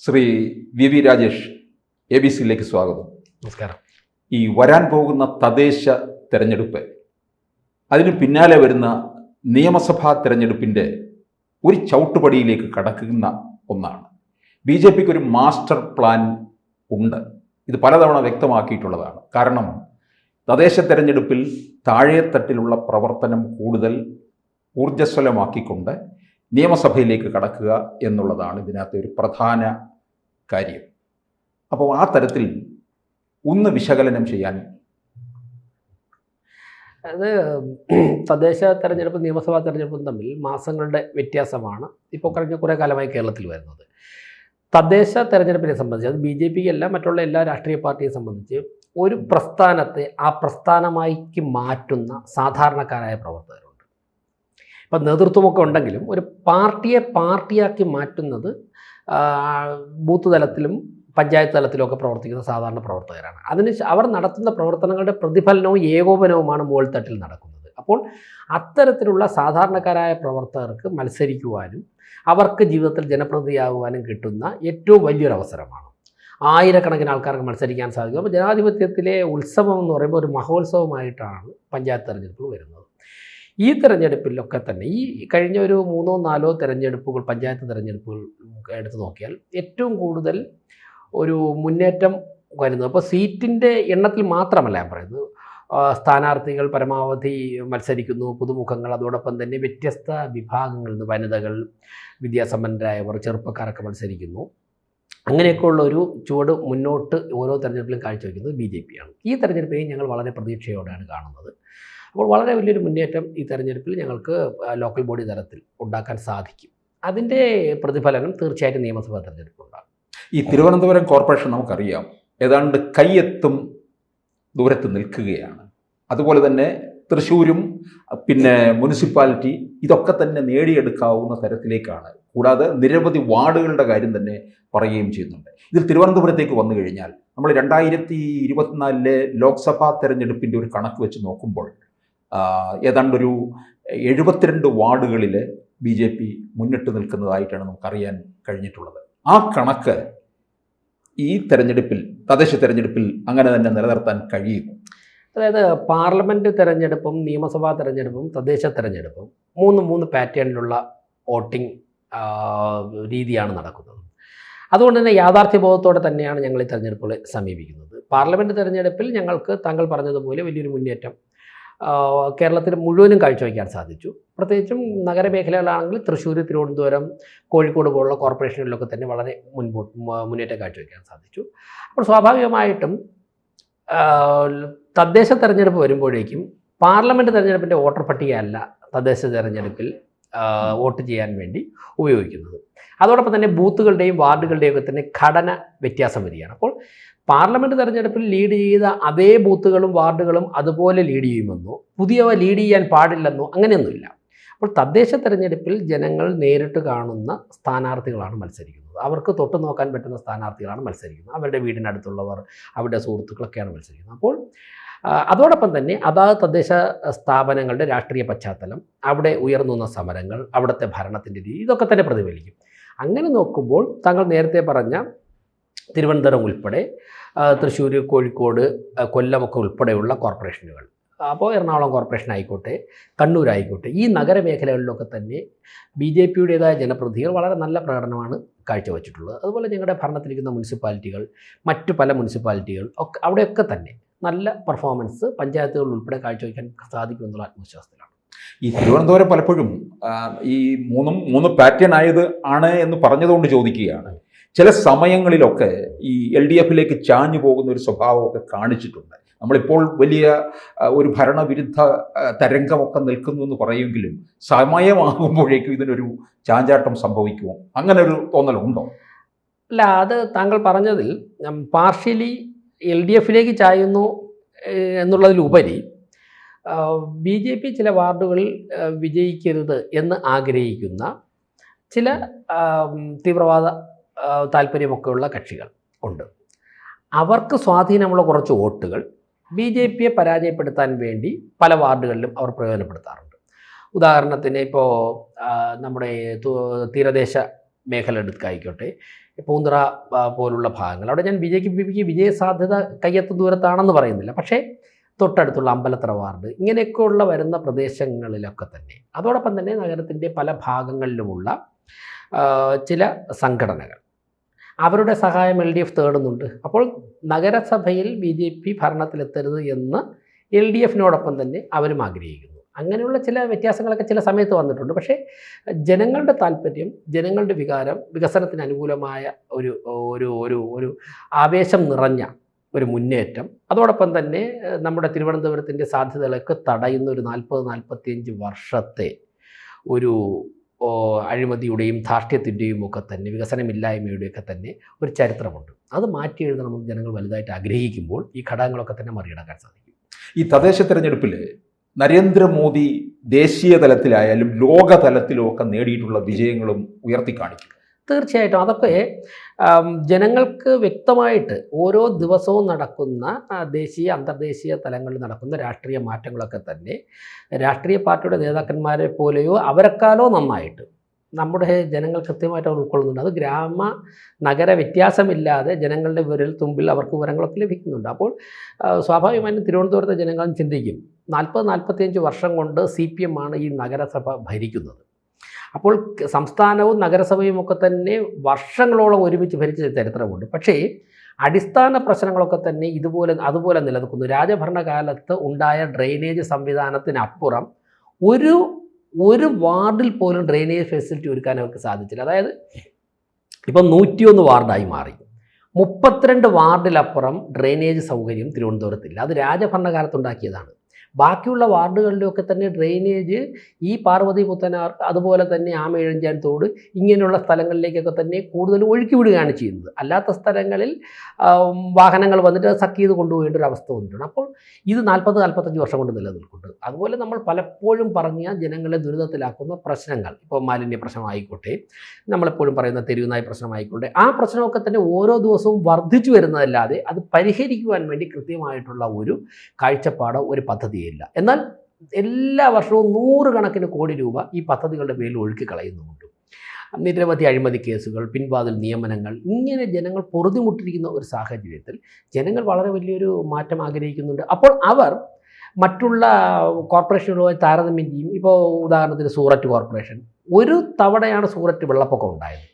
Shri V Rajesh, ABC സ്വാഗതം. നമസ്കാരം. ഈ വരാൻ പോകുന്ന തദ്ദേശ തെരഞ്ഞെടുപ്പ്, അതിന് പിന്നാലെ വരുന്ന നിയമസഭാ തെരഞ്ഞെടുപ്പിൻ്റെ ഒരു ചവിട്ടുപടിയിലേക്ക് കടക്കുന്ന ഒന്നാണ്. BJPക്ക് ഒരു മാസ്റ്റർ പ്ലാൻ ഉണ്ട്. ഇത് പലതവണ വ്യക്തമാക്കിയിട്ടുള്ളതാണ്. കാരണം തദ്ദേശ തെരഞ്ഞെടുപ്പിൽ താഴെത്തട്ടിലുള്ള പ്രവർത്തനം കൂടുതൽ ഊർജ്ജസ്വലമാക്കിക്കൊണ്ട് നിയമസഭയിലേക്ക് കടക്കുക എന്നുള്ളതാണ് ഇതിനകത്തെ ഒരു പ്രധാന കാര്യം. അപ്പോൾ ആ തരത്തിൽ ഒന്ന് വിശകലനം ചെയ്യാൻ. അത് തദ്ദേശ തെരഞ്ഞെടുപ്പും നിയമസഭാ തെരഞ്ഞെടുപ്പും തമ്മിൽ മാസങ്ങളുടെ വ്യത്യാസമാണ് ഇപ്പോൾ കഴിഞ്ഞ കുറേ കാലമായി കേരളത്തിൽ വരുന്നത്. തദ്ദേശ തെരഞ്ഞെടുപ്പിനെ സംബന്ധിച്ച്, അത് BJPക്ക് അല്ല, മറ്റുള്ള എല്ലാ രാഷ്ട്രീയ പാർട്ടിയെ സംബന്ധിച്ച് ഒരു പ്രസ്ഥാനത്തെ ആ പ്രസ്ഥാനമായിക്ക് മാറ്റുന്ന സാധാരണക്കാരായ പ്രവർത്തകരുണ്ട്. ഇപ്പം നേതൃത്വമൊക്കെ ഉണ്ടെങ്കിലും ഒരു പാർട്ടിയെ പാർട്ടിയാക്കി മാറ്റുന്നത് ബൂത്ത് തലത്തിലും പഞ്ചായത്ത് തലത്തിലുമൊക്കെ പ്രവർത്തിക്കുന്ന സാധാരണ പ്രവർത്തകരാണ്. അവർ നടത്തുന്ന പ്രവർത്തനങ്ങളുടെ പ്രതിഫലനവും ഏകോപനവുമാണ് മുകൾ തട്ടിൽ നടക്കുന്നത്. അപ്പോൾ അത്തരത്തിലുള്ള സാധാരണക്കാരായ പ്രവർത്തകർക്ക് മത്സരിക്കുവാനും അവർക്ക് ജീവിതത്തിൽ ജനപ്രതിനിധിയാകുവാനും കിട്ടുന്ന ഏറ്റവും വലിയൊരു അവസരമാണ്. ആയിരക്കണക്കിന് ആൾക്കാർക്ക് മത്സരിക്കാൻ സാധിക്കും. അപ്പോൾ ജനാധിപത്യത്തിലെ ഉത്സവം എന്ന് പറയുമ്പോൾ ഒരു മഹോത്സവമായിട്ടാണ് പഞ്ചായത്ത് തെരഞ്ഞെടുപ്പ് വരുന്നത്. ഈ തെരഞ്ഞെടുപ്പിലൊക്കെ തന്നെ ഈ കഴിഞ്ഞ ഒരു 3-4 തെരഞ്ഞെടുപ്പുകൾ, പഞ്ചായത്ത് തെരഞ്ഞെടുപ്പുകൾ എടുത്തു നോക്കിയാൽ ഏറ്റവും കൂടുതൽ ഒരു മുന്നേറ്റം വരുന്നത്, അപ്പോൾ സീറ്റിൻ്റെ എണ്ണത്തിൽ മാത്രമല്ല ഞാൻ പറയുന്നത്, സ്ഥാനാർത്ഥികൾ പരമാവധി മത്സരിക്കുന്നു, പുതുമുഖങ്ങൾ, അതോടൊപ്പം തന്നെ വ്യത്യസ്ത വിഭാഗങ്ങളിൽ നിന്ന് വനിതകൾ, വിദ്യാസമ്പന്നരായവർ, ചെറുപ്പക്കാരൊക്കെ മത്സരിക്കുന്നു. അങ്ങനെയൊക്കെയുള്ള ഒരു ചുവട് മുന്നോട്ട് ഓരോ തെരഞ്ഞെടുപ്പിലും കാഴ്ചവെക്കുന്നത് BJPയാണ്. ഈ തെരഞ്ഞെടുപ്പിനെയും ഞങ്ങൾ വളരെ പ്രതീക്ഷയോടെയാണ് കാണുന്നത്. അപ്പോൾ വളരെ വലിയൊരു മുന്നേറ്റം ഈ തെരഞ്ഞെടുപ്പിൽ ഞങ്ങൾക്ക് ലോക്കൽ ബോഡി തലത്തിൽ ഉണ്ടാക്കാൻ സാധിക്കും. അതിൻ്റെ പ്രതിഫലനം തീർച്ചയായിട്ടും നിയമസഭാ തെരഞ്ഞെടുപ്പുണ്ടാകും. ഈ തിരുവനന്തപുരം കോർപ്പറേഷൻ നമുക്കറിയാം, ഏതാണ്ട് കയ്യെത്തും ദൂരത്ത് നിൽക്കുകയാണ്. അതുപോലെ തന്നെ തൃശ്ശൂരും പിന്നെ മുനിസിപ്പാലിറ്റി ഇതൊക്കെ തന്നെ നേടിയെടുക്കാവുന്ന തരത്തിലേക്കാണ്. കൂടാതെ നിരവധി വാർഡുകളുടെ കാര്യം തന്നെ പറയുകയും ചെയ്യുന്നുണ്ട്. ഇതിൽ തിരുവനന്തപുരത്തേക്ക് വന്നു കഴിഞ്ഞാൽ നമ്മൾ 2024 ലോക്സഭാ തെരഞ്ഞെടുപ്പിൻ്റെ ഒരു കണക്ക് വെച്ച് നോക്കുമ്പോൾ ഏതാണ്ടൊരു 72 വാർഡുകളിൽ BJP മുന്നിട്ട് നിൽക്കുന്നതായിട്ടാണ് നമുക്കറിയാൻ കഴിഞ്ഞിട്ടുള്ളത്. ആ കണക്ക് ഈ തെരഞ്ഞെടുപ്പിൽ, തദ്ദേശ തെരഞ്ഞെടുപ്പിൽ അങ്ങനെ തന്നെ നിലനിർത്താൻ കഴിയും. അതായത് പാർലമെൻറ്റ് തെരഞ്ഞെടുപ്പും നിയമസഭാ തെരഞ്ഞെടുപ്പും തദ്ദേശ തെരഞ്ഞെടുപ്പും മൂന്ന് പാറ്റേണിലുള്ള വോട്ടിംഗ് രീതിയാണ് നടക്കുന്നത്. അതുകൊണ്ട് തന്നെ യാഥാർത്ഥ്യബോധത്തോടെ തന്നെയാണ് ഞങ്ങൾ ഈ തെരഞ്ഞെടുപ്പുകളെ സമീപിക്കുന്നത്. പാർലമെൻറ്റ് തെരഞ്ഞെടുപ്പിൽ ഞങ്ങൾക്ക് താങ്കൾ പറഞ്ഞതുപോലെ വലിയൊരു മുന്നേറ്റം കേരളത്തിൽ മുഴുവനും കാഴ്ചവയ്ക്കാൻ സാധിച്ചു. പ്രത്യേകിച്ചും നഗരമേഖലകളാണെങ്കിൽ തൃശ്ശൂർ, തിരുവനന്തപുരം, കോഴിക്കോട് പോലുള്ള കോർപ്പറേഷനുകളിലൊക്കെ തന്നെ വളരെ മുന്നേറ്റം കാഴ്ചവയ്ക്കാൻ സാധിച്ചു. അപ്പോൾ സ്വാഭാവികമായിട്ടും തദ്ദേശ തെരഞ്ഞെടുപ്പ് വരുമ്പോഴേക്കും പാർലമെൻറ്റ് തെരഞ്ഞെടുപ്പിൻ്റെ വോട്ടർ പട്ടികയല്ല തദ്ദേശ തെരഞ്ഞെടുപ്പിൽ വോട്ട് ചെയ്യാൻ വേണ്ടി ഉപയോഗിക്കുന്നത്. അതോടൊപ്പം തന്നെ ബൂത്തുകളുടെയും വാർഡുകളുടെയും ഒക്കെ തന്നെ ഘടന വ്യത്യാസം വരികയാണ്. അപ്പോൾ പാർലമെൻറ്റ് തെരഞ്ഞെടുപ്പിൽ ലീഡ് ചെയ്ത അതേ ബൂത്തുകളും വാർഡുകളും അതുപോലെ ലീഡ് ചെയ്യുമെന്നോ പുതിയവ ലീഡ് ചെയ്യാൻ പാടില്ലെന്നോ അങ്ങനെയൊന്നുമില്ല. അപ്പോൾ തദ്ദേശ തെരഞ്ഞെടുപ്പിൽ ജനങ്ങൾ നേരിട്ട് കാണുന്ന സ്ഥാനാർത്ഥികളാണ് മത്സരിക്കുന്നത്. അവർക്ക് തൊട്ട് നോക്കാൻ പറ്റുന്ന സ്ഥാനാർത്ഥികളാണ് മത്സരിക്കുന്നത്. അവരുടെ വീടിനടുത്തുള്ളവർ, അവരുടെ സുഹൃത്തുക്കളൊക്കെയാണ് മത്സരിക്കുന്നത്. അപ്പോൾ അതോടൊപ്പം തന്നെ അതാത് തദ്ദേശ സ്ഥാപനങ്ങളുടെ രാഷ്ട്രീയ പശ്ചാത്തലം, അവിടെ ഉയർന്നുവന്ന സമരങ്ങൾ, അവിടുത്തെ ഭരണത്തിൻ്റെ രീതി, ഇതൊക്കെ തന്നെ പ്രതിഫലിക്കും. അങ്ങനെ നോക്കുമ്പോൾ താങ്കൾ നേരത്തെ പറഞ്ഞ തിരുവനന്തപുരം ഉൾപ്പെടെ തൃശ്ശൂർ, കോഴിക്കോട്, കൊല്ലമൊക്കെ ഉൾപ്പെടെയുള്ള കോർപ്പറേഷനുകൾ, അപ്പോൾ എറണാകുളം കോർപ്പറേഷൻ ആയിക്കോട്ടെ, കണ്ണൂരായിക്കോട്ടെ, ഈ നഗരമേഖലകളിലൊക്കെ തന്നെ BJPയുടേതായ ജനപ്രതിനിധികൾ വളരെ നല്ല പ്രകടനമാണ് കാഴ്ചവെച്ചിട്ടുള്ളത്. അതുപോലെ ഞങ്ങളുടെ ഭരണത്തിലിരിക്കുന്ന മുനിസിപ്പാലിറ്റികൾ, മറ്റു പല മുനിസിപ്പാലിറ്റികൾ ഒക്കെ അവിടെയൊക്കെ തന്നെ നല്ല പെർഫോമൻസ് പഞ്ചായത്തുകൾ ഉൾപ്പെടെ കാഴ്ചവെക്കാൻ സാധിക്കുമെന്നുള്ള ആത്മവിശ്വാസത്തിലാണ്. ഈ തിരുവനന്തപുരം പലപ്പോഴും ഈ മൂന്ന് പാറ്റേൺ ആയത് ആണ് എന്ന് പറഞ്ഞതുകൊണ്ട് ചോദിക്കുകയാണ്. ചില സമയങ്ങളിലൊക്കെ ഈ LDFിലേക്ക് ചാഞ്ഞു പോകുന്ന ഒരു സ്വഭാവമൊക്കെ കാണിച്ചിട്ടുണ്ട്. നമ്മളിപ്പോൾ വലിയ ഒരു ഭരണവിരുദ്ധ തരംഗമൊക്കെ നിൽക്കുന്നു എന്ന് പറയുമെങ്കിലും സമയമാകുമ്പോഴേക്കും ഇതിനൊരു ചാഞ്ചാട്ടം സംഭവിക്കുമോ? അങ്ങനെ ഒരു തോന്നലുണ്ടോ? അല്ല, അത് താങ്കൾ പറഞ്ഞതിൽ പാർഷ്യലി LDFിലേക്ക് ചായുന്നു എന്നുള്ളതിലുപരി BJP ചില വാർഡുകളിൽ വിജയിക്കരുത് എന്ന് ആഗ്രഹിക്കുന്ന ചില തീവ്രവാദ താല്പര്യമൊക്കെയുള്ള കക്ഷികൾ ഉണ്ട്. അവർക്ക് സ്വാധീനമുള്ള കുറച്ച് വോട്ടുകൾ BJPയെ പരാജയപ്പെടുത്താൻ വേണ്ടി പല വാർഡുകളിലും അവർ പ്രയോജനപ്പെടുത്താറുണ്ട്. ഉദാഹരണത്തിന് ഇപ്പോൾ നമ്മുടെ തീരദേശ മേഖല എടുക്കായിക്കോട്ടെ, പൂന്തുറ പോലുള്ള ഭാഗങ്ങൾ, അവിടെ ഞാൻ BJPക്ക് വിജയസാധ്യത കയ്യെത്തും ദൂരത്താണെന്ന് പറയുന്നില്ല. പക്ഷേ തൊട്ടടുത്തുള്ള അമ്പലത്തറ വാർഡ് ഇങ്ങനെയൊക്കെയുള്ള വരുന്ന പ്രദേശങ്ങളിലൊക്കെ തന്നെ, അതോടൊപ്പം തന്നെ നഗരത്തിൻ്റെ പല ഭാഗങ്ങളിലുമുള്ള ചില സംഘടനകൾ അവരുടെ സഹായം LDF തേടുന്നുണ്ട്. അപ്പോൾ നഗരസഭയിൽ BJP ഭരണത്തിലെത്തരുത് എന്ന് LDFനോടൊപ്പം തന്നെ അവരും ആഗ്രഹിക്കുന്നു. അങ്ങനെയുള്ള ചില വ്യത്യാസങ്ങളൊക്കെ ചില സമയത്ത് വന്നിട്ടുണ്ട്. പക്ഷേ ജനങ്ങളുടെ താല്പര്യം, ജനങ്ങളുടെ വികാരം, വികസനത്തിന് അനുകൂലമായ ഒരു ഒരു ഒരു ഒരു ആവേശം നിറഞ്ഞ ഒരു മുന്നേറ്റം, അതോടൊപ്പം തന്നെ നമ്മുടെ തിരുവനന്തപുരത്തിൻ്റെ സാധ്യതകളൊക്കെ തടയുന്ന ഒരു 40-45 വർഷത്തെ ഒരു അഴിമതിയുടെയും ധാർഷ്ട്യത്തിൻ്റെയും ഒക്കെ തന്നെ, വികസനമില്ലായ്മയുടെയൊക്കെ തന്നെ ഒരു ചരിത്രമുണ്ട്. അത് മാറ്റി എഴുതണമെന്ന് ജനങ്ങൾ വലുതായിട്ട് ആഗ്രഹിക്കുമ്പോൾ ഈ ഘടകങ്ങളൊക്കെ തന്നെ മറികടക്കാൻ സാധിക്കും. ഈ തദ്ദേശ തെരഞ്ഞെടുപ്പിൽ നരേന്ദ്രമോദി ദേശീയ തലത്തിലായാലും ലോക തലത്തിലും ഒക്കെ നേടിയിട്ടുള്ള വിജയങ്ങളും ഉയർത്തിക്കാണിക്കും. തീർച്ചയായിട്ടും അതൊക്കെ ജനങ്ങൾക്ക് വ്യക്തമായിട്ട് ഓരോ ദിവസവും നടക്കുന്ന ദേശീയ അന്തർദേശീയ തലങ്ങളിൽ നടക്കുന്ന രാഷ്ട്രീയ മാറ്റങ്ങളൊക്കെ തന്നെ രാഷ്ട്രീയ പാർട്ടിയുടെ നേതാക്കന്മാരെ പോലെയോ അവരെക്കാളോ നന്നായിട്ട് നമ്മുടെ ജനങ്ങൾ കൃത്യമായിട്ട് അവർ ഉൾക്കൊള്ളുന്നുണ്ട്. അത് ഗ്രാമ നഗര വ്യത്യാസമില്ലാതെ ജനങ്ങളുടെ വിരൽ തുമ്പിൽ അവർക്ക് വിവരങ്ങളൊക്കെ ലഭിക്കുന്നുണ്ട്. അപ്പോൾ സ്വാഭാവികമായും തിരുവനന്തപുരത്തെ ജനങ്ങൾ ചിന്തിക്കും, 40-45 വർഷം കൊണ്ട് CPM ആണ് ഈ നഗരസഭ ഭരിക്കുന്നത്. അപ്പോൾ സംസ്ഥാനവും നഗരസഭയും ഒക്കെ തന്നെ വർഷങ്ങളോളം ഒരുമിച്ച് ഭരിച്ച ചരിത്രമുണ്ട്. പക്ഷേ അടിസ്ഥാന പ്രശ്നങ്ങളൊക്കെ തന്നെ അതുപോലെ നിലനിൽക്കുന്നു. രാജഭരണകാലത്ത് ഉണ്ടായ ഡ്രെയിനേജ് സംവിധാനത്തിനപ്പുറം ഒരു വാർഡിൽ പോലും ഡ്രെയിനേജ് ഫെസിലിറ്റി ഒരുക്കാൻ അവർക്ക് സാധിച്ചില്ല. അതായത് ഇപ്പം 101 വാർഡായി മാറി. 32 വാർഡിലപ്പുറം ഡ്രെയിനേജ് സൗകര്യം തിരുവനന്തപുരത്തില്ല. അത് രാജഭരണകാലത്തുണ്ടാക്കിയതാണ്. ബാക്കിയുള്ള വാർഡുകളിലൊക്കെ തന്നെ ഡ്രെയിനേജ് ഈ പാർവതി പുത്തനാർ, അതുപോലെ തന്നെ ആമയിഴഞ്ചാൻ തോട്, ഇങ്ങനെയുള്ള സ്ഥലങ്ങളിലേക്കൊക്കെ തന്നെ കൂടുതൽ ഒഴുക്കി വിടുകയാണ് ചെയ്യുന്നത്. അല്ലാത്ത സ്ഥലങ്ങളിൽ വാഹനങ്ങൾ വന്നിട്ട് സക്ക് ചെയ്ത് കൊണ്ടുപോകേണ്ട ഒരു അവസ്ഥ വന്നിട്ടുണ്ട്. അപ്പോൾ ഇത് 40-45 വർഷം കൊണ്ട് നിലനിൽക്കുന്നുണ്ട്. അതുപോലെ നമ്മൾ പലപ്പോഴും പറഞ്ഞ ജനങ്ങളെ ദുരിതത്തിലാക്കുന്ന പ്രശ്നങ്ങൾ, ഇപ്പോൾ മാലിന്യ പ്രശ്നമായിക്കോട്ടെ, നമ്മളെപ്പോഴും പറയുന്ന തെരുവുനായ പ്രശ്നമായിക്കോട്ടെ, ആ പ്രശ്നമൊക്കെ തന്നെ ഓരോ ദിവസവും വർദ്ധിച്ചു വരുന്നതല്ലാതെ അത് പരിഹരിക്കുവാൻ വേണ്ടി കൃത്യമായിട്ടുള്ള ഒരു കാഴ്ചപ്പാടോ ഒരു പദ്ധതി ഇല്ല. എന്നാൽ എല്ലാ വർഷവും 100 കണക്കിന് കോടി രൂപ ഈ പദ്ധതികളുടെ പേരിൽ ഒഴുക്കി കളയുന്നുമുണ്ട്. നിരവധി അഴിമതി കേസുകൾ, പിൻവാതിൽ നിയമനങ്ങൾ, ഇങ്ങനെ ജനങ്ങൾ പൊറുതിമുട്ടിരിക്കുന്ന ഒരു സാഹചര്യത്തിൽ ജനങ്ങൾ വളരെ വലിയൊരു മാറ്റം ആഗ്രഹിക്കുന്നുണ്ട്. അപ്പോൾ അവർ മറ്റുള്ള കോർപ്പറേഷനുകളുമായി താരതമ്യം ചെയ്യും. ഇപ്പോൾ ഉദാഹരണത്തിന് സൂററ്റ് കോർപ്പറേഷൻ, ഒരു തവണയാണ് സൂററ്റ് വെള്ളപ്പൊക്കം ഉണ്ടായത്.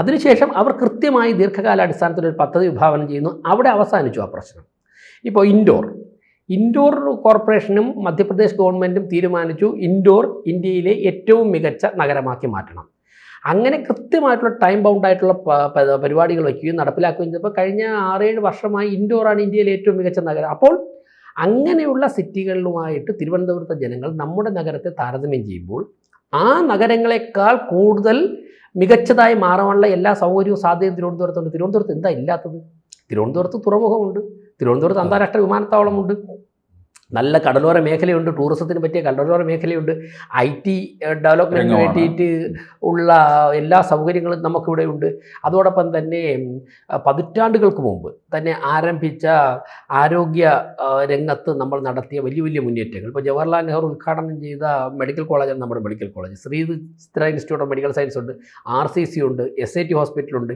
അതിനുശേഷം അവർ കൃത്യമായി ദീർഘകാലാടിസ്ഥാനത്തിൽ ഒരു പദ്ധതി വിഭാവനം ചെയ്യുന്നു. അവിടെ അവസാനിച്ചു ആ പ്രശ്നം. ഇപ്പോൾ ഇൻഡോർ കോർപ്പറേഷനും മധ്യപ്രദേശ് ഗവൺമെൻറ്റും തീരുമാനിച്ചു ഇൻഡോർ ഇന്ത്യയിലെ ഏറ്റവും മികച്ച നഗരമാക്കി മാറ്റണം. അങ്ങനെ കൃത്യമായിട്ടുള്ള ടൈം ബൗണ്ടായിട്ടുള്ള പരിപാടികൾ വയ്ക്കുകയും നടപ്പിലാക്കുകയും ചെയ്തപ്പോൾ കഴിഞ്ഞ 6-7 വർഷമായി ഇൻഡോറാണ് ഇന്ത്യയിലെ ഏറ്റവും മികച്ച നഗരം. അപ്പോൾ അങ്ങനെയുള്ള സിറ്റികളിലുമായിട്ട് തിരുവനന്തപുരത്തെ ജനങ്ങൾ നമ്മുടെ നഗരത്തെ താരതമ്യം ചെയ്യുമ്പോൾ ആ നഗരങ്ങളെക്കാൾ കൂടുതൽ മികച്ചതായി മാറാനുള്ള എല്ലാ സൗകര്യവും സാധ്യതയും തിരുവനന്തപുരത്തുണ്ട്. തിരുവനന്തപുരത്ത് എന്താ ഇല്ലാത്തത്? തിരുവനന്തപുരത്ത് തുറമുഖമുണ്ട്, തിരുവനന്തപുരത്ത് അന്താരാഷ്ട്ര വിമാനത്താവളമുണ്ട്, നല്ല കടലോര മേഖലയുണ്ട്, ടൂറിസത്തിന് പറ്റിയ കടലോര മേഖലയുണ്ട്, IT ഡെവലപ്മെൻറ്റിന് വേണ്ടിയിട്ട് ഉള്ള എല്ലാ സൗകര്യങ്ങളും നമുക്കിവിടെയുണ്ട്. അതോടൊപ്പം തന്നെ പതിറ്റാണ്ടുകൾക്ക് മുമ്പ് തന്നെ ആരംഭിച്ച ആരോഗ്യ രംഗത്ത് നമ്മൾ നടത്തിയ വലിയ വലിയ മുന്നേറ്റങ്ങൾ, ഇപ്പോൾ ജവഹർലാൽ നെഹ്റു ഉദ്ഘാടനം ചെയ്ത മെഡിക്കൽ കോളേജാണ് നമ്മുടെ medical college. Shri Chitra institute of medical science ഉണ്ട്, RCC ഉണ്ട്, SIT ഹോസ്പിറ്റലുണ്ട്.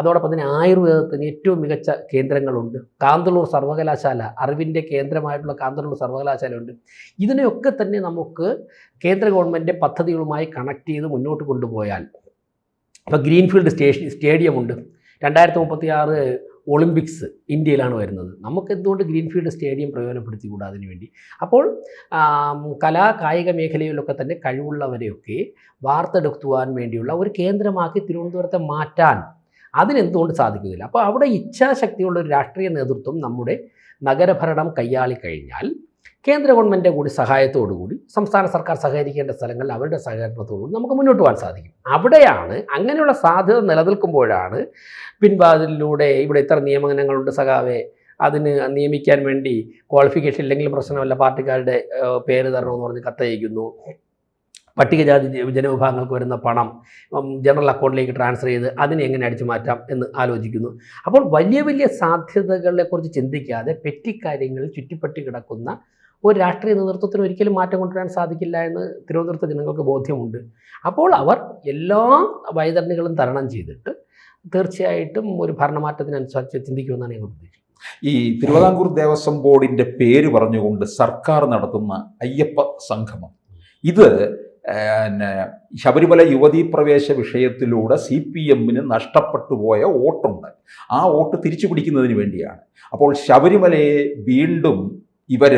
അതോടൊപ്പം തന്നെ ആയുർവേദത്തിന് ഏറ്റവും മികച്ച കേന്ദ്രങ്ങളുണ്ട്. കാന്തളൂർ സർവകലാശാല, അറിവിൻ്റെ കേന്ദ്രമായിട്ടുള്ള കാന്തളൂർ സർവകലാശാലയുണ്ട്. ഇതിനെയൊക്കെ തന്നെ നമുക്ക് കേന്ദ്ര ഗവൺമെൻറ് പദ്ധതികളുമായി കണക്ട് ചെയ്ത് മുന്നോട്ട് കൊണ്ടുപോയാൽ, ഇപ്പോൾ ഗ്രീൻഫീൽഡ് സ്റ്റേഡിയമുണ്ട്. 2036 ഒളിമ്പിക്സ് ഇന്ത്യയിലാണ് വരുന്നത്. നമുക്ക് എന്തുകൊണ്ട് ഗ്രീൻഫീൽഡ് സ്റ്റേഡിയം പ്രയോജനപ്പെടുത്തിക്കൂടാ അതിനു വേണ്ടി? അപ്പോൾ കായിക മേഖലയിലൊക്കെ തന്നെ കഴിവുള്ളവരെയൊക്കെ വാർത്തെടുക്കുവാൻ വേണ്ടിയുള്ള ഒരു കേന്ദ്രമാക്കി തിരുവനന്തപുരത്തെ മാറ്റാൻ അതിനെന്തുകൊണ്ട് സാധിക്കുന്നില്ല? അപ്പോൾ അവിടെ ഇച്ഛാശക്തിയുള്ള ഒരു രാഷ്ട്രീയ നേതൃത്വം നമ്മുടെ നഗരഭരണം കൈയാളിക്കഴിഞ്ഞാൽ കേന്ദ്ര ഗവൺമെൻറ് കൂടി സഹായത്തോടുകൂടി സംസ്ഥാന സർക്കാർ സഹകരിക്കേണ്ട സ്ഥലങ്ങളിൽ അവരുടെ സഹകരണത്തോടുകൂടി നമുക്ക് മുന്നോട്ട് പോകാൻ സാധിക്കും. അവിടെയാണ് അങ്ങനെയുള്ള സാധ്യത നിലനിൽക്കുമ്പോഴാണ് പിൻവാതിലൂടെ ഇവിടെ ഇത്ര നിയമനങ്ങളുണ്ട് സഖാവെ, അതിന് നിയമിക്കാൻ വേണ്ടി ക്വാളിഫിക്കേഷൻ ഇല്ലെങ്കിലും പ്രശ്നമല്ല, പാർട്ടിക്കാരുടെ പേര് തരണമെന്ന് പറഞ്ഞ് കത്തയക്കുന്നു, പട്ടികജാതി ജനവിഭാഗങ്ങൾക്ക് വരുന്ന പണം ജനറൽ അക്കൗണ്ടിലേക്ക് ട്രാൻസ്ഫർ ചെയ്ത് അതിനെ എങ്ങനെ അടിച്ചു മാറ്റാം എന്ന് ആലോചിക്കുന്നു. അപ്പോൾ വലിയ വലിയ സാധ്യതകളെക്കുറിച്ച് ചിന്തിക്കാതെ പെറ്റിക്കാര്യങ്ങളിൽ ചുറ്റിപ്പറ്റി കിടക്കുന്ന ഒരു രാഷ്ട്രീയ നേതൃത്വത്തിന് ഒരിക്കലും മാറ്റം കൊണ്ടുവരാൻ സാധിക്കില്ല എന്ന് തിരുവനന്തപുരത്തെ ജനങ്ങൾക്ക് ബോധ്യമുണ്ട്. അപ്പോൾ അവർ എല്ലാ വൈതരണികളും തരണം ചെയ്തിട്ട് തീർച്ചയായിട്ടും ഒരു ഭരണമാറ്റത്തിനനുസരിച്ച് ചിന്തിക്കുമെന്നാണ് ഞങ്ങൾ പ്രതീക്ഷിക്കുന്നത്. ഈ തിരുവിതാംകൂർ ദേവസ്വം ബോർഡിൻ്റെ പേര് പറഞ്ഞുകൊണ്ട് സർക്കാർ നടത്തുന്ന അയ്യപ്പ സംഗമം, ഇത് ശബരിമല യുവതീ പ്രവേശ വിഷയത്തിലൂടെ CPM-ന് നഷ്ടപ്പെട്ടു പോയ വോട്ടുണ്ട്. ആ വോട്ട് തിരിച്ചു പിടിക്കുന്നതിന് വേണ്ടിയാണ്. അപ്പോൾ ശബരിമലയെ വീണ്ടും ഇവർ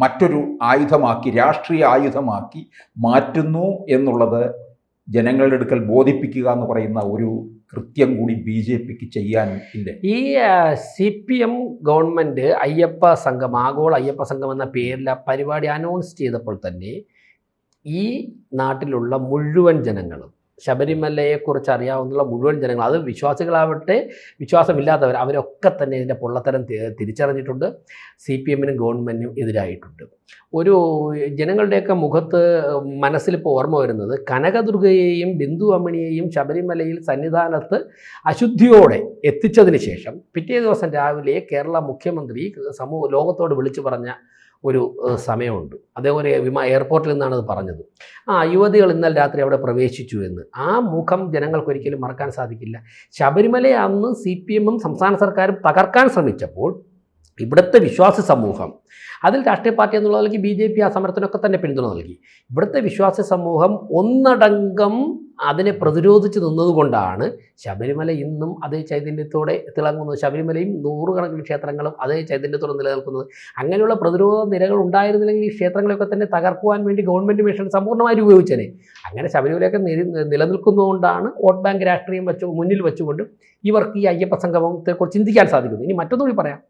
മറ്റൊരു ആയുധമാക്കി, രാഷ്ട്രീയ ആയുധമാക്കി മാറ്റുന്നു എന്നുള്ളത് ജനങ്ങളുടെ അടുക്കൽ ബോധിപ്പിക്കുക എന്ന് പറയുന്ന ഒരു കൃത്യം കൂടി BJPക്ക് ചെയ്യാൻ ഇല്ല. ഈ CPM ഗവൺമെൻറ് അയ്യപ്പ സംഘം, ആഗോള അയ്യപ്പ സംഘം എന്ന പേരിൽ ആ പരിപാടി അനൗൺസ് ചെയ്തപ്പോൾ തന്നെ ഈ നാട്ടിലുള്ള മുഴുവൻ ജനങ്ങളും, ശബരിമലയെക്കുറിച്ച് അറിയാവുന്ന മുഴുവൻ ജനങ്ങൾ, അത് വിശ്വാസികളാവട്ടെ വിശ്വാസമില്ലാത്തവർ, അവരൊക്കെ തന്നെ ഇതിൻ്റെ പൊള്ളത്തരം തിരിച്ചറിഞ്ഞിട്ടുണ്ട്. CPM-നും ഗവൺമെൻറ്റിനും എതിരായിട്ടുണ്ട്. ഒരു ജനങ്ങളുടെയൊക്കെ മുഖത്ത് മനസ്സിലിപ്പോൾ ഓർമ്മ വരുന്നത് കനകദുർഗയെയും ബിന്ദു അമ്മിണിയെയും ശബരിമലയിൽ സന്നിധാനത്ത് അശുദ്ധിയോടെ എത്തിച്ചതിന് ശേഷം പിറ്റേ ദിവസം രാവിലെ കേരള മുഖ്യമന്ത്രി ലോകത്തോട് വിളിച്ചു പറഞ്ഞ ഒരു സമയമുണ്ട്. അതേപോലെ എയർപോർട്ടിൽ നിന്നാണ് അത് പറഞ്ഞത്. യുവതികൾ ഇന്നലെ രാത്രി അവിടെ പ്രവേശിച്ചു എന്ന്. ആ മുഖം ജനങ്ങൾക്കൊരിക്കലും മറക്കാൻ സാധിക്കില്ല. ശബരിമലയെ അന്ന് CPM-ഉം സംസ്ഥാന സർക്കാരും തകർക്കാൻ ശ്രമിച്ചപ്പോൾ ഇവിടുത്തെ വിശ്വാസി സമൂഹം, അതിൽ രാഷ്ട്രീയ പാർട്ടി എന്നുള്ളതിലേക്ക് BJP ആ സമരത്തിനൊക്കെ തന്നെ പിന്തുണ നൽകി. ഇവിടുത്തെ വിശ്വാസി സമൂഹം ഒന്നടങ്കം അതിനെ പ്രതിരോധിച്ച് നിന്നതുകൊണ്ടാണ് ശബരിമല ഇന്നും അതേ ചൈതന്യത്തോടെ തിളങ്ങുന്നത്. ശബരിമലയും നൂറുകണക്കിന് ക്ഷേത്രങ്ങളും അതേ ചൈതന്യത്തോടെ നിലനിൽക്കുന്നത്. അങ്ങനെയുള്ള പ്രതിരോധ നിരകൾ ഉണ്ടായിരുന്നില്ലെങ്കിൽ ഈ ക്ഷേത്രങ്ങളെയൊക്കെ തന്നെ തകർക്കുവാൻ വേണ്ടി ഗവൺമെൻറ് മിഷൻ സമ്പൂർണ്ണമായി ഉപയോഗിച്ചേനെ. അങ്ങനെ ശബരിമലയൊക്കെ നിലനിൽക്കുന്നതുകൊണ്ടാണ് വോട്ട് ബാങ്ക് രാഷ്ട്രീയം മുന്നിൽ വെച്ചുകൊണ്ട് ഇവർക്ക് ഈ അയ്യപ്പ സംഗമത്തെക്കുറിച്ച് ചിന്തിക്കാൻ സാധിക്കുന്നത്. ഇനി മറ്റൊന്നുകൂടി പറയാം.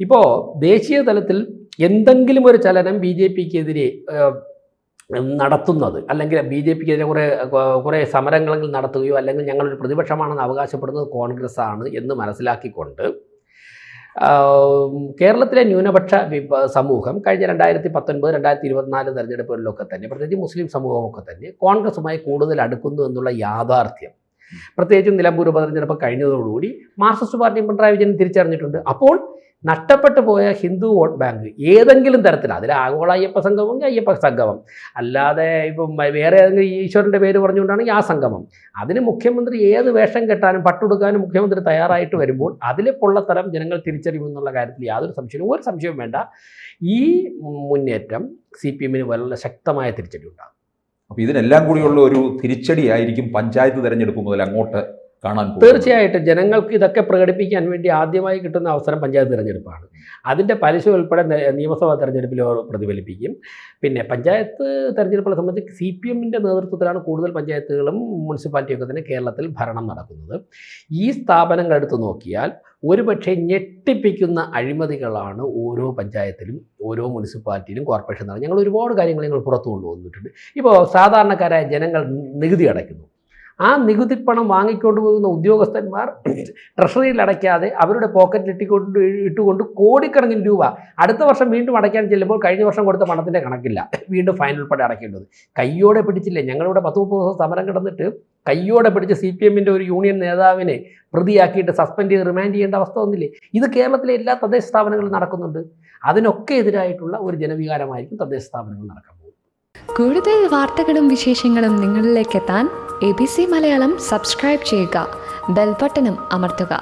ഇപ്പോൾ ദേശീയ തലത്തിൽ എന്തെങ്കിലും ഒരു ചലനം BJPക്കെതിരെ നടത്തുന്നത്, അല്ലെങ്കിൽ BJPക്കെതിരെ കുറേ സമരങ്ങൾ നടത്തുകയോ അല്ലെങ്കിൽ ഞങ്ങളൊരു പ്രതിപക്ഷമാണെന്ന് അവകാശപ്പെടുന്നത് കോൺഗ്രസ് ആണ് എന്ന് മനസ്സിലാക്കിക്കൊണ്ട് കേരളത്തിലെ ന്യൂനപക്ഷ സമൂഹം കഴിഞ്ഞ 2019, 2024 തെരഞ്ഞെടുപ്പുകളിലൊക്കെ തന്നെ, പ്രത്യേകിച്ച് മുസ്ലിം സമൂഹമൊക്കെ തന്നെ കോൺഗ്രസുമായി കൂടുതൽ അടുക്കുന്നു എന്നുള്ള യാഥാർത്ഥ്യം, പ്രത്യേകിച്ചും നിലമ്പൂർ ഉപതെരഞ്ഞെടുപ്പ് കഴിഞ്ഞതോടുകൂടി മാർക്സിസ്റ്റ് പാർട്ടിയും പിണറായി വിജയൻ തിരിച്ചറിഞ്ഞിട്ടുണ്ട്. അപ്പോൾ നഷ്ടപ്പെട്ടു പോയ ഹിന്ദു വോട്ട് ബാങ്ക് ഏതെങ്കിലും തരത്തിൽ, അതിൽ ആഗോള അയ്യപ്പ സംഗമം അയ്യപ്പ സംഗമം, അല്ലാതെ ഇപ്പം വേറെ ഏതെങ്കിലും ഈശ്വരൻ്റെ പേര് പറഞ്ഞുകൊണ്ടാണെങ്കിൽ ആ സംഗമം, അതിന് മുഖ്യമന്ത്രി ഏത് വേഷം കെട്ടാനും പട്ടുകൊടുക്കാനും മുഖ്യമന്ത്രി തയ്യാറായിട്ട് വരുമ്പോൾ അതിലെ പൊള്ളത്തരം ജനങ്ങൾ തിരിച്ചറിയുമെന്നുള്ള കാര്യത്തിൽ യാതൊരു സംശയവും വേണ്ട. ഈ മുന്നേറ്റം CPM-ന് വളരെ ശക്തമായ തിരിച്ചടി ഉണ്ടാകും. അപ്പോൾ ഇതിനെല്ലാം കൂടിയുള്ള ഒരു തിരിച്ചടിയായിരിക്കും പഞ്ചായത്ത് തെരഞ്ഞെടുപ്പ് മുതൽ അങ്ങോട്ട് കാണാൻ. തീർച്ചയായിട്ടും ജനങ്ങൾക്ക് ഇതൊക്കെ പ്രകടിപ്പിക്കാൻ വേണ്ടി ആദ്യമായി കിട്ടുന്ന അവസരം പഞ്ചായത്ത് തിരഞ്ഞെടുപ്പാണ്. അതിൻ്റെ പലിശ ഉൾപ്പെടെ നിയമസഭാ തെരഞ്ഞെടുപ്പിൽ പ്രതിഫലിപ്പിക്കും. പിന്നെ പഞ്ചായത്ത് തെരഞ്ഞെടുപ്പുകളെ സംബന്ധിച്ച് CPM-ൻ്റെ നേതൃത്വത്തിലാണ് കൂടുതൽ പഞ്ചായത്തുകളും മുനിസിപ്പാലിറ്റിയൊക്കെ തന്നെ കേരളത്തിൽ ഭരണം നടക്കുന്നത്. ഈ സ്ഥാപനങ്ങൾ എടുത്തു നോക്കിയാൽ ഒരുപക്ഷെ ഞെട്ടിപ്പിക്കുന്ന അഴിമതികളാണ് ഓരോ പഞ്ചായത്തിലും ഓരോ മുനിസിപ്പാലിറ്റിയിലും കോർപ്പറേഷൻ നടക്കുന്നത്. ഞങ്ങൾ ഒരുപാട് കാര്യങ്ങൾ ഞങ്ങൾ പുറത്തു കൊണ്ടുവന്നിട്ടുണ്ട്. ഇപ്പോൾ സാധാരണക്കാരായ ജനങ്ങൾ നികുതി അടയ്ക്കുന്നു. ആ നികുതി പണം വാങ്ങിക്കൊണ്ട് പോകുന്ന ഉദ്യോഗസ്ഥന്മാർ ട്രഷറിയിൽ അടയ്ക്കാതെ അവരുടെ പോക്കറ്റിൽ ഇട്ടുകൊണ്ട് കോടിക്കണക്കിന് രൂപ അടുത്ത വർഷം വീണ്ടും അടയ്ക്കാൻ ചെല്ലുമ്പോൾ കഴിഞ്ഞ വർഷം കൊടുത്ത പണത്തിൻ്റെ കണക്കില്ല, വീണ്ടും ഫൈൻ ഉൾപ്പെടെ അടയ്ക്കേണ്ടത്. കയ്യോടെ പിടിച്ചില്ലേ? ഞങ്ങളിവിടെ 10-30 ദിവസം സമരം കിടന്നിട്ട് കയ്യോടെ പിടിച്ച് CPM-ൻ്റെ ഒരു യൂണിയൻ നേതാവിനെ പ്രതിയാക്കിയിട്ട് സസ്പെൻഡ് ചെയ്ത് റിമാൻഡ് ചെയ്യേണ്ട അവസ്ഥ വന്നില്ലേ? ഇത് കേരളത്തിലെ എല്ലാ തദ്ദേശ സ്ഥാപനങ്ങളിലും നടക്കുന്നുണ്ട്. അതിനൊക്കെ എതിരായിട്ടുള്ള ഒരു ജനവികാരമായിരിക്കും തദ്ദേശ സ്ഥാപനങ്ങൾ നടക്കാൻ പോകുന്നത്. കൂടുതൽ വാർത്തകളും വിശേഷങ്ങളും നിങ്ങളിലേക്ക് എത്താൻ ABC മലയാളം സബ്സ്ക്രൈബ് ചെയ്യുക, ബെൽ ബട്ടണും അമർത്തുക.